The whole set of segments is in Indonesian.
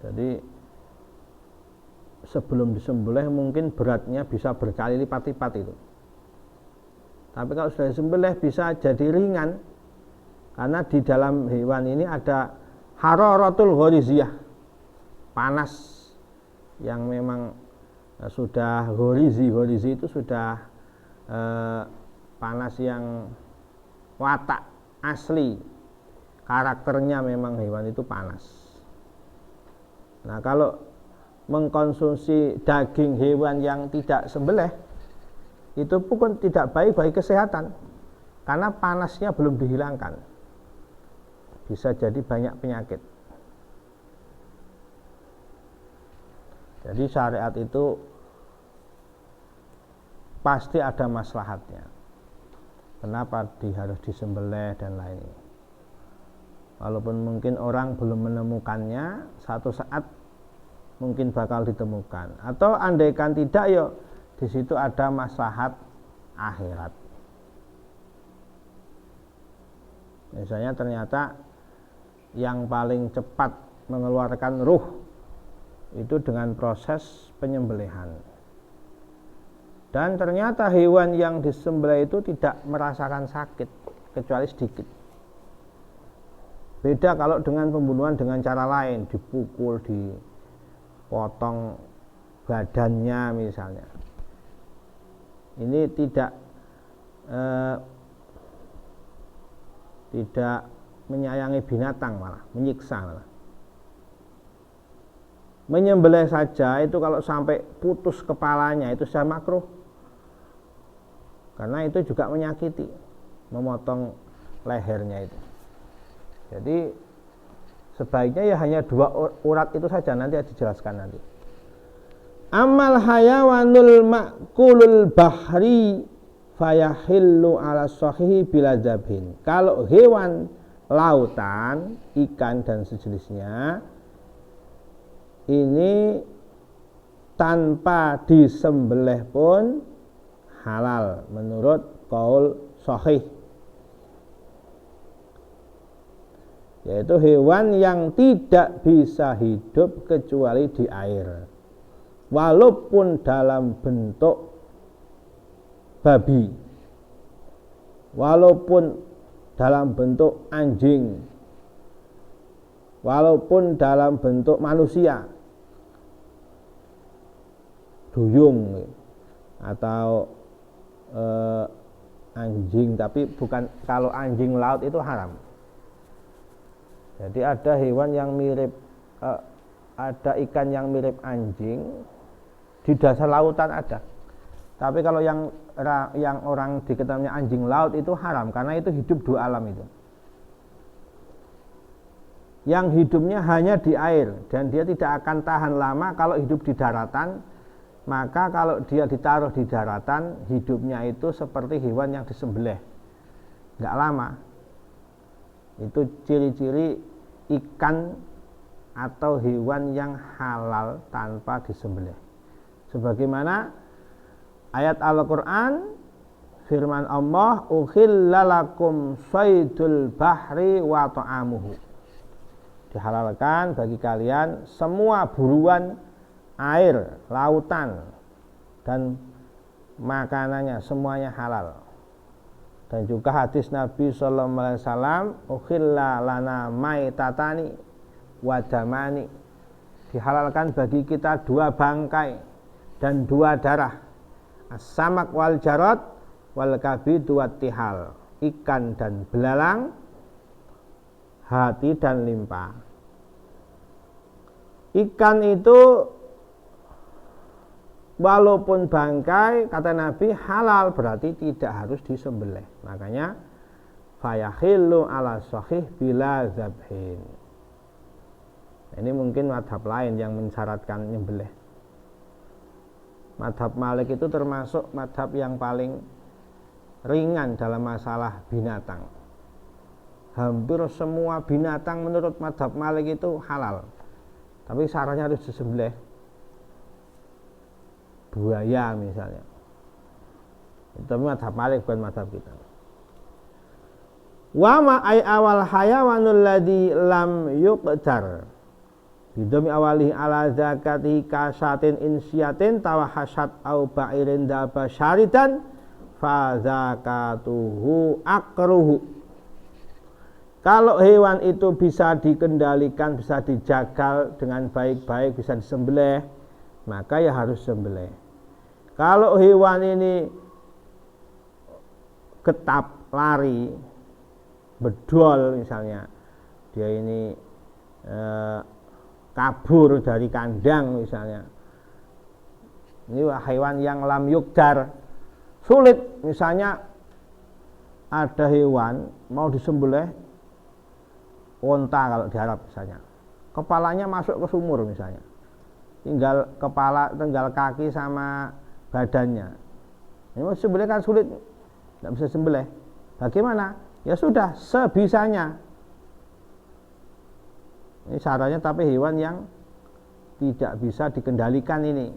Jadi sebelum disembelih mungkin beratnya bisa berkali lipat-lipat itu. Tapi kalau sudah disembelih bisa jadi ringan, karena di dalam hewan ini ada hararatul ghoriziyah, panas yang memang sudah ghorizi itu sudah panas yang watak asli, karakternya memang hewan itu panas. Nah, kalau mengkonsumsi daging hewan yang tidak sembelih itu pun tidak baik bagi kesehatan, karena panasnya belum dihilangkan, bisa jadi banyak penyakit. Jadi syariat itu pasti ada maslahatnya. Kenapa harus disembelih dan lainnya. Walaupun mungkin orang belum menemukannya, satu saat mungkin bakal ditemukan. Atau andaikan tidak, ya di situ ada maslahat akhirat. Misalnya ternyata yang paling cepat mengeluarkan ruh itu dengan proses penyembelihan. Dan ternyata hewan yang disembelih itu tidak merasakan sakit kecuali sedikit. Beda kalau dengan pembunuhan dengan cara lain, dipukul, dipotong badannya misalnya. Ini tidak menyayangi binatang, malah menyiksa malah. Menyembelih saja itu kalau sampai putus kepalanya itu sudah makruh, karena itu juga menyakiti, memotong lehernya itu. Jadi sebaiknya ya hanya 2 urat itu saja, nanti dijelaskan nanti. Amal hayawanul makulul bahri fayahillu ala sahihi bila zabhin. Kalau hewan lautan, ikan dan sejenisnya ini tanpa disembelih pun halal menurut qaul sahih, yaitu hewan yang tidak bisa hidup kecuali di air, walaupun dalam bentuk babi, walaupun dalam bentuk anjing, walaupun dalam bentuk manusia, duyung atau anjing, tapi bukan, kalau anjing laut itu haram. Jadi ada hewan yang mirip, ada ikan yang mirip anjing di dasar lautan ada. Tapi kalau yang orang diketahui anjing laut itu haram, karena itu hidup 2 alam itu. Yang hidupnya hanya di air dan dia tidak akan tahan lama kalau hidup di daratan. Maka kalau dia ditaruh di daratan, hidupnya itu seperti hewan yang disembelih, nggak lama. Itu ciri-ciri ikan atau hewan yang halal tanpa disembelih. Sebagaimana ayat Al-Quran, firman Allah, uhilla lakum saydul bahri wa ta'amuhu. Dihalalkan bagi kalian semua buruan air, lautan, dan makanannya semuanya halal. Dan juga hadis Nabi sallallahu alaihi wasallam, ukhilla lana maitatani wa damani. Dihalalkan bagi kita 2 bangkai dan 2 darah. As-samak wal jarad wal kabid wat tihal. Ikan dan belalang, hati dan limpa. Ikan itu walaupun bangkai, kata Nabi, halal, berarti tidak harus disembelih. Makanya fayahillu ala sahih bila zabhin. Ini mungkin madhab lain yang mensyaratkan nyembelih. Madhab Malik itu termasuk madhab yang paling ringan dalam masalah binatang. Hampir semua binatang menurut madhab Malik itu halal, tapi syaratnya harus disembelih. Buaya misalnya, itu madhab Malik, bukan madhab kita. Wa ma ay awal hayawanul ladzi lam yuqtar Bidami awali ala zakati kasatin insyatin tawahasat au ba'irin daba syaridan fa zakatuhu akruhu. Kalau hewan itu bisa dikendalikan, bisa dijagal dengan baik-baik, bisa disembelih, maka ya harus sembelih. Kalau hewan ini getap, lari, bedol misalnya, dia ini kabur dari kandang misalnya, ini hewan yang lam yukdar, sulit. Misalnya ada hewan mau disembelih, onta kalau di Arab misalnya, kepalanya masuk ke sumur misalnya, tinggal kepala, tinggal kaki sama badannya, ini mau sembelih kan sulit, tidak bisa sembelih. Bagaimana? Ya sudah, sebisanya. Ini syaratnya, tapi hewan yang tidak bisa dikendalikan ini,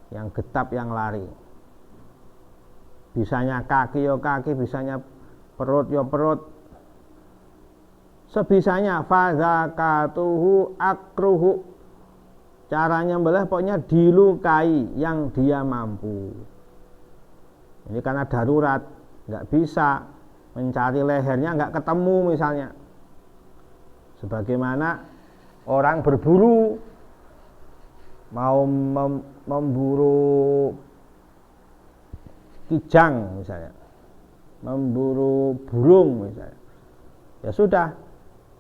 yang getap, yang lari. Bisanya kaki ya kaki, bisanya perut ya perut. Sebisanya, fazakatuhu akruhu. Caranya nyembelih pokoknya dilukai yang dia mampu. Ini karena darurat, nggak bisa mencari lehernya, nggak ketemu misalnya. Sebagaimana orang berburu, mau memburu kijang misalnya, memburu burung misalnya, ya sudah,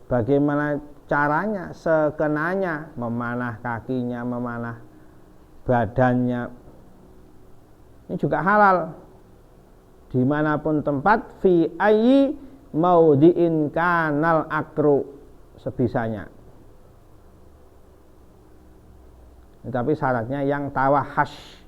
bagaimana caranya, sekenanya, memanah kakinya, memanah badannya, ini juga halal. Dimanapun tempat, fi ayyi maudhi'in kanal akru, sebisanya. Tapi syaratnya yang tawahash.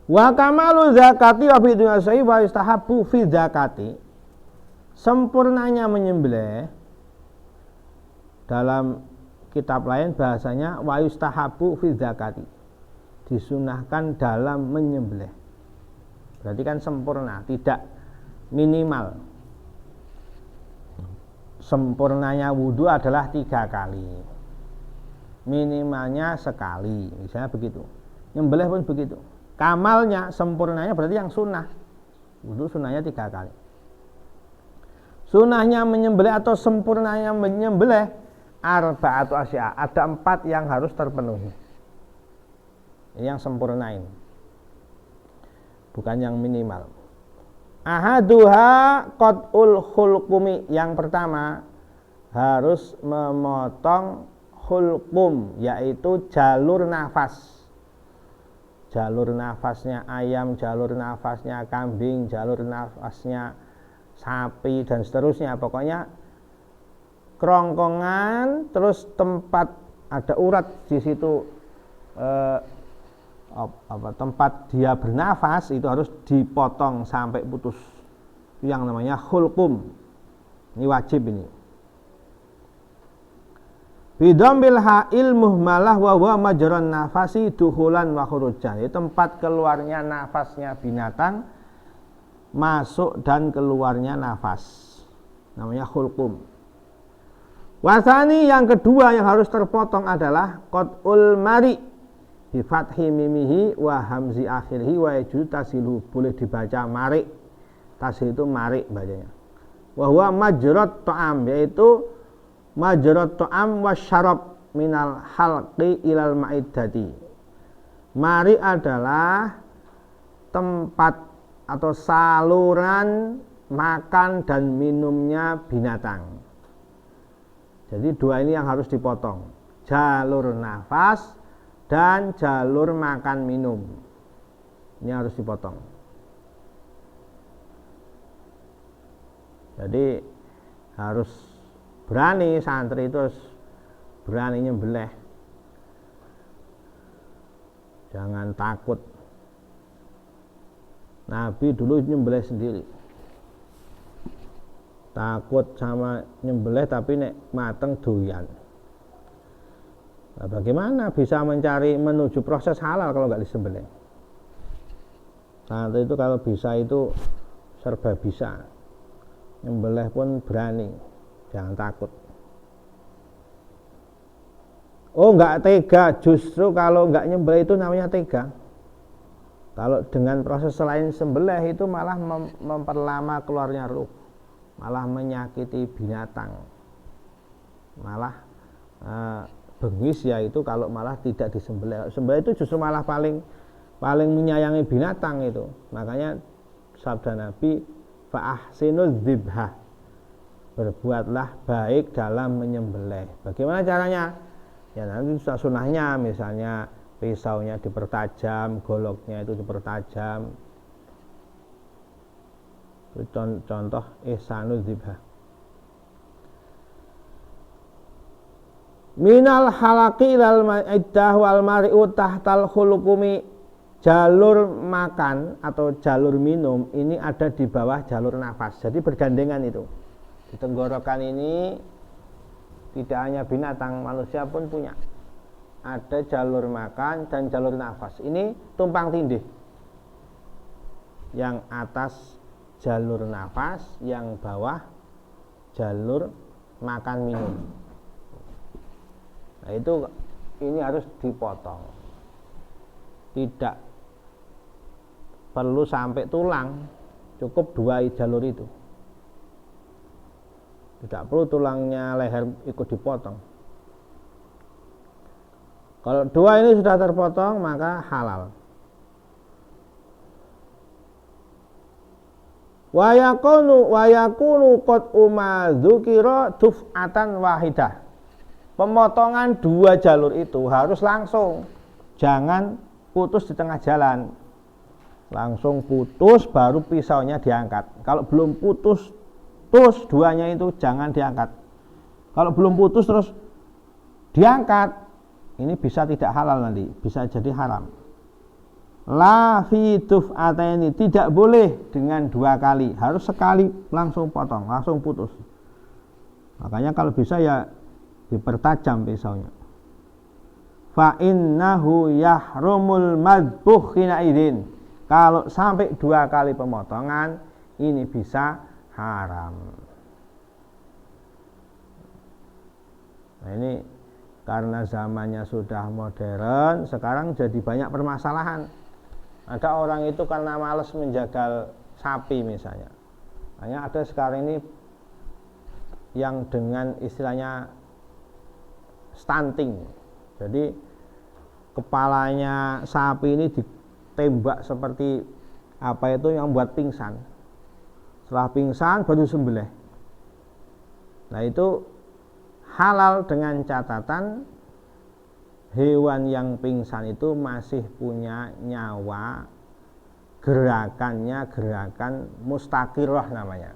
Wa kamalu zakati wa fi dunya sahih wa yustahabbu fi zakati. Sempurnanya menyembelih, dalam kitab lain bahasanya wa yustahabbu fi zakati, disunahkan dalam menyembelih. Berarti kan sempurna, tidak minimal. Sempurnanya wudu adalah 3 kali, minimalnya sekali, misalnya begitu. Nyembelih pun begitu. Kamalnya, sempurnanya berarti yang sunnah. Wudu sunnahnya 3 kali. Sunnahnya menyembelih atau sempurnanya menyembelih arba'atu asya, ada 4 yang harus terpenuhi. Ini yang sempurna ini, bukan yang minimal. Ahaduha qat'ul khulqumi, yang pertama harus memotong khulqum, yaitu jalur nafas. Jalur nafasnya ayam, jalur nafasnya kambing, jalur nafasnya sapi, dan seterusnya. Pokoknya kerongkongan, terus tempat ada urat di situ, tempat dia bernafas itu harus dipotong sampai putus. Itu yang namanya khulqum. Ini wajib ini. Bidhambil ha'il muhmalah wa huwa majran nafasi dukhulan wa khurujan. Itu tempat keluarnya nafasnya binatang, masuk dan keluarnya nafas, namanya khulqum. Wasani, yang kedua yang harus terpotong adalah qat'ul mari bi fathi mimihi wa hamzi akhirhi wa yajuz tasilu, boleh dibaca mari, tasil itu mari bacanya. Wa huwa majrat ta'am, yaitu majrat ta'am wasyarab minal halqi ilal ma'iddati. Mari adalah tempat atau saluran makan dan minumnya binatang. Jadi 2 ini yang harus dipotong, jalur nafas dan jalur makan minum. Ini harus dipotong. Jadi harus berani, santri itu harus berani nyembelih, jangan takut. Nabi dulu nyembelih sendiri, takut sama nyembelih, tapi nek mateng doyan. Nah, bagaimana bisa menuju proses halal kalau nggak disembelih? Nah, itu kalau bisa itu serba bisa. Nyembelih pun berani, jangan takut. Oh, nggak tega, justru kalau nggak nyembelih itu namanya tega. Kalau dengan proses selain sembelih itu malah memperlama keluarnya ruh, malah menyakiti binatang, malah bengis ya itu kalau malah tidak disembelih. Sembelih itu justru malah paling menyayangi binatang itu. Makanya sabda Nabi, fa'ahsinuz dzibhah, berbuatlah baik dalam menyembelih. Bagaimana caranya? Ya nanti sunnahnya misalnya pisaunya dipertajam, goloknya itu dipertajam. Itu contoh ihsanuz dzibhah. Minal halaqi ilal ma'iddah wal mari'u tahtal khulukumi, jalur makan atau jalur minum ini ada di bawah jalur nafas. Jadi bergandengan itu. Di tenggorokan ini tidak hanya binatang, manusia pun punya. Ada jalur makan dan jalur nafas. Ini tumpang tindih. Yang atas jalur nafas, yang bawah jalur makan minum. Nah, ini harus dipotong. Tidak perlu sampai tulang, cukup 2 jalur itu. Tidak perlu tulangnya leher ikut dipotong. Kalau 2 ini sudah terpotong maka halal. Wa yakunu qad umadzukira duf'atan wahidah. Pemotongan 2 jalur itu harus langsung, jangan putus di tengah jalan. Langsung putus baru pisaunya diangkat. Kalau belum putus 2-nya itu jangan diangkat. Kalau belum putus terus diangkat, ini bisa tidak halal nanti, bisa jadi haram. La fi duf'ataini, tidak boleh dengan 2 kali, harus sekali langsung potong, langsung putus. Makanya kalau bisa ya dipertajam pisaunya. Fa innahu yahrumul madbuh hina idzin. Kalau sampai 2 kali pemotongan ini bisa haram. Nah, ini karena zamannya sudah modern, sekarang jadi banyak permasalahan. Ada orang itu karena malas menjagal sapi misalnya. Hanya ada sekarang ini yang dengan istilahnya stunting. Jadi kepalanya sapi ini ditembak seperti apa itu yang buat pingsan. Setelah pingsan baru sembelih. Nah, itu halal dengan catatan hewan yang pingsan itu masih punya nyawa, gerakannya gerakan mustaqirah namanya.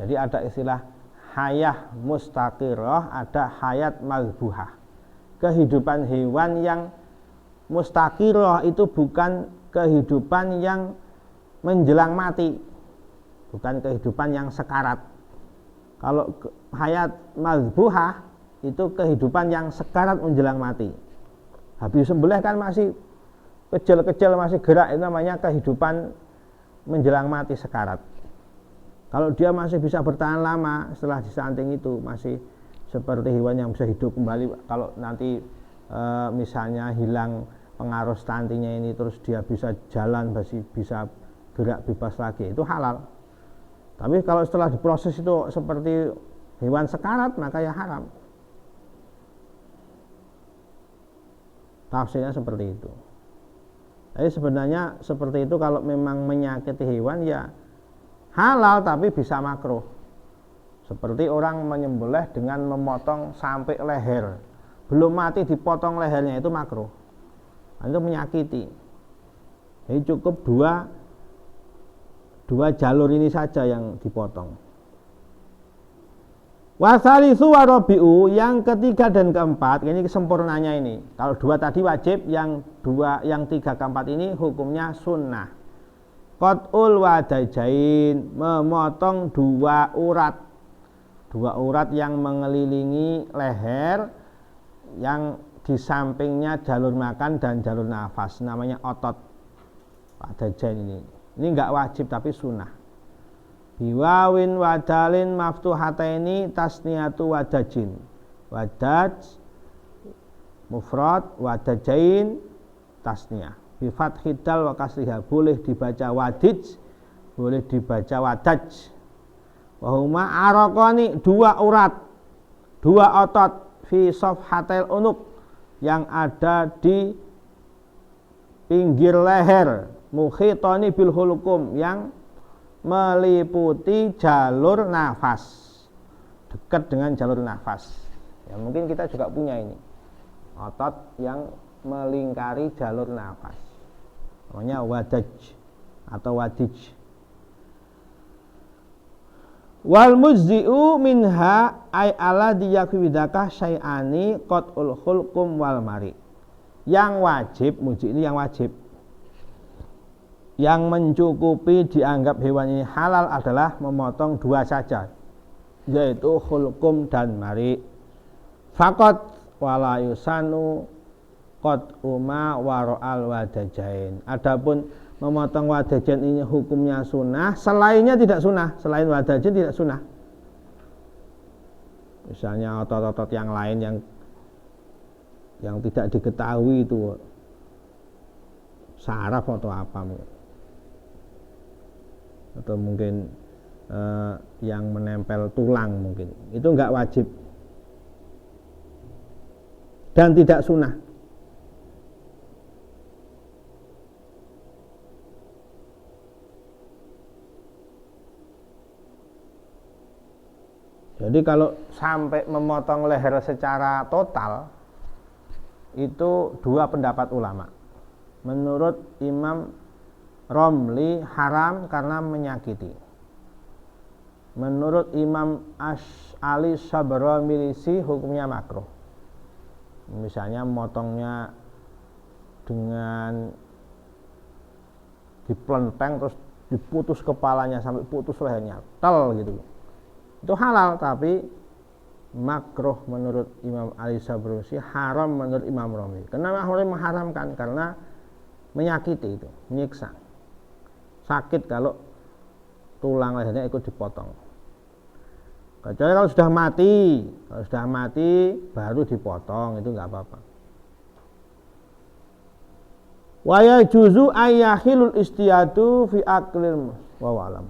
Jadi ada istilah hayah mustaqirah, ada hayat mazbuhah. Kehidupan hewan yang mustaqirah itu bukan kehidupan yang menjelang mati, bukan kehidupan yang sekarat. Kalau hayat mazbuhah itu kehidupan yang sekarat menjelang mati. Habis sembelih kan masih kecil-kecil, masih gerak, itu namanya kehidupan menjelang mati sekarat. Kalau dia masih bisa bertahan lama setelah disanting itu, masih seperti hewan yang bisa hidup kembali. Kalau nanti misalnya hilang pengaruh stuntingnya ini, terus dia bisa jalan, masih bisa gerak bebas lagi, itu halal. Tapi kalau setelah diproses itu seperti hewan sekarat, maka ya haram. Tafsirnya seperti itu. Jadi sebenarnya seperti itu, kalau memang menyakiti hewan ya halal, tapi bisa makruh. Seperti orang menyembelih dengan memotong sampai leher, belum mati dipotong lehernya, itu makruh. Itu menyakiti. Jadi cukup dua jalur ini saja yang dipotong. Wasalisu warabi'u, yang ketiga dan keempat, ini kesempurnanya ini. Kalau 2 tadi wajib, yang 3 keempat ini hukumnya sunnah. Qat'ul wadajain, memotong 2 urat. 2 urat yang mengelilingi leher, yang di sampingnya jalur makan dan jalur nafas, namanya otot wadajain ini. Ini enggak wajib tapi sunnah. Biwawin wadalin maftuhataini tasniyatu wadajin. Wadaj mufrad, wadajain tasniyah. Bi fathid dal wa kasriha, boleh dibaca wadij, boleh dibaca wadaj. Wa huma araqani, dua urat, dua otot fi safhatil unuk, yang ada di pinggir leher, mukhitani bil hulqum, yang meliputi jalur nafas, dekat dengan jalur nafas. Ya, mungkin kita juga punya ini otot yang melingkari jalur nafas, namanya wadaj atau wadij. Wal mujzi'u minha ay alladhi yakfidaka syai'ani qat'ul khulqum wal mari. Yang wajib, mujzi' ini yang wajib, yang mencukupi dianggap hewan ini halal adalah memotong dua saja, yaitu khulqum dan mari. Faqat wala yusanu qat'uma wara'al wadajain. Adapun memotong wadajain ini hukumnya sunnah, selainnya tidak sunnah, selain wadajain tidak sunnah. Misalnya otot-otot yang lain yang tidak diketahui itu saraf atau apa, atau mungkin yang menempel tulang, mungkin itu enggak wajib dan tidak sunnah. Jadi kalau sampai memotong leher secara total, itu dua pendapat ulama. Menurut Imam Romli haram karena menyakiti. Menurut Imam Ash'ali Sabra Milisi hukumnya makruh. Misalnya motongnya dengan diplenteng terus diputus kepalanya sampai putus lehernya, tel gitu. Itu halal tapi makruh menurut Imam Ali Sabrusi, haram menurut Imam Romli. Kenapa Romli mengharamkan? Karena menyakiti, itu menyiksa, sakit kalau tulang lehernya ikut dipotong. Kecuali kalau sudah mati baru dipotong, itu nggak apa-apa. Wa yajuzu ayyahilul istiyadu fi aklil wa alam.